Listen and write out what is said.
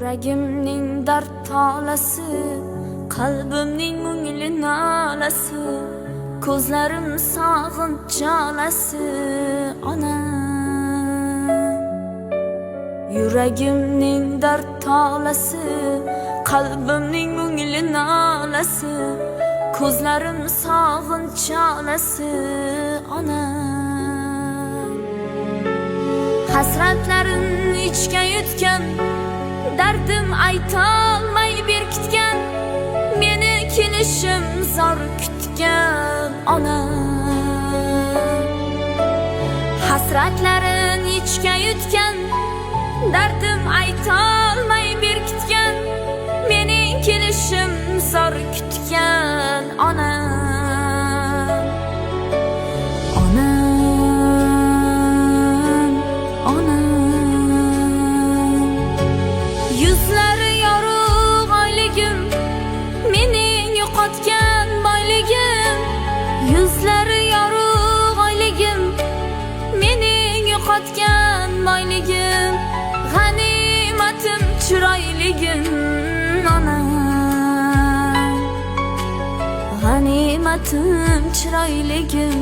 Yuragimning dard tolasi, qalbimning mungli nolasi, ko'zlarim sog'inch jalasi onam. Yuragimning dard tolasi, qalbimning mungli nolasi, ko'zlarim sog'inch jalasi onam. Hasratlarim ichga yutgan, dardim aytolmay berkitgan, meni kelishim zor kutgan onam. Hasratlarin ichga yutgan, dardim aytolmay berkitgan, meni kelishim zor kutgan onam. Yuzlari yorug' oyligim, mening yo'qotgan boyligim. Yuzlari yorug' oyligim, mening yo'qotgan boyligim. G'animatim chiroyligim onam. G'animatim chiroyligim